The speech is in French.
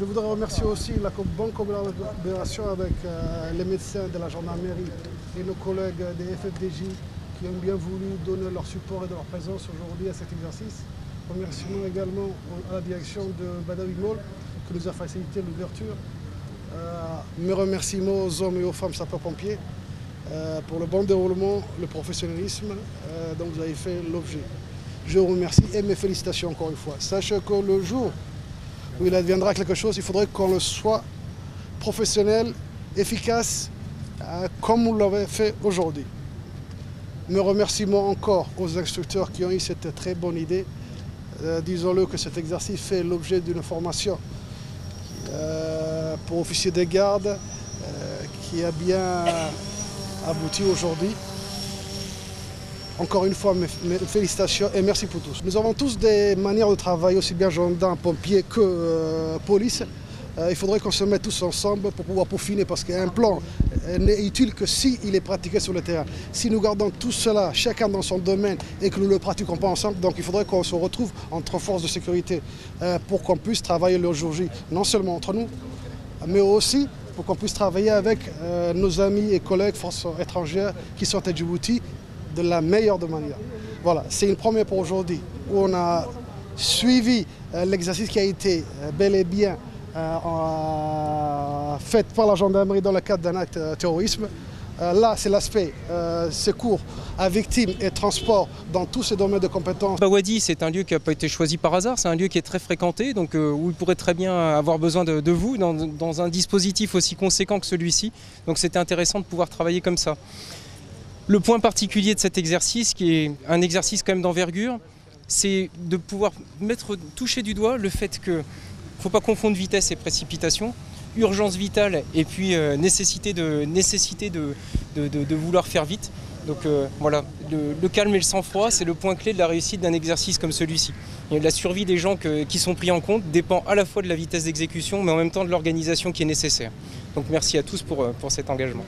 Je voudrais remercier aussi la bonne collaboration avec les médecins de la gendarmerie et nos collègues des FFDJ qui ont bien voulu donner leur support et de leur présence aujourd'hui à cet exercice. Remerciements également à la direction de Badawi Mall qui nous a facilité l'ouverture. Mes remerciements aux hommes et aux femmes sapeurs-pompiers pour le bon déroulement, le professionnalisme dont vous avez fait l'objet. Je vous remercie et mes félicitations encore une fois. Sachez que le jour où il adviendra quelque chose, il faudrait qu'on le soit professionnel, efficace, comme vous l'avez fait aujourd'hui. Mes remerciements encore aux instructeurs qui ont eu cette très bonne idée. Disons-le que cet exercice fait l'objet d'une formation pour officiers de garde qui a bien abouti aujourd'hui. Encore une fois, mes félicitations et merci pour tous. Nous avons tous des manières de travailler, aussi bien gendarmes, pompiers que police. Il faudrait qu'on se mette tous ensemble pour pouvoir peaufiner parce qu'un plan n'est utile que s'il est pratiqué sur le terrain. Si nous gardons tout cela, chacun dans son domaine, et que nous ne le pratiquons pas ensemble, donc il faudrait qu'on se retrouve entre forces de sécurité pour qu'on puisse travailler le jour J, non seulement entre nous, mais aussi pour qu'on puisse travailler avec nos amis et collègues forces étrangères qui sont à Djibouti de la meilleure des manières. Voilà, c'est une première pour aujourd'hui où on a suivi l'exercice qui a été bel et bien fait par la gendarmerie dans le cadre d'un acte de terrorisme. Là, c'est l'aspect secours à victimes et transport dans tous ces domaines de compétences. Bawadi, c'est un lieu qui n'a pas été choisi par hasard, c'est un lieu qui est très fréquenté, donc où il pourrait très bien avoir besoin de vous dans un dispositif aussi conséquent que celui-ci. Donc c'était intéressant de pouvoir travailler comme ça. Le point particulier de cet exercice, qui est un exercice quand même d'envergure, c'est de pouvoir toucher du doigt le fait qu'il ne faut pas confondre vitesse et précipitation, urgence vitale et puis nécessité de vouloir faire vite. Donc voilà, le calme et le sang-froid, c'est le point clé de la réussite d'un exercice comme celui-ci. La survie des gens qui sont pris en compte dépend à la fois de la vitesse d'exécution, mais en même temps de l'organisation qui est nécessaire. Donc merci à tous pour cet engagement.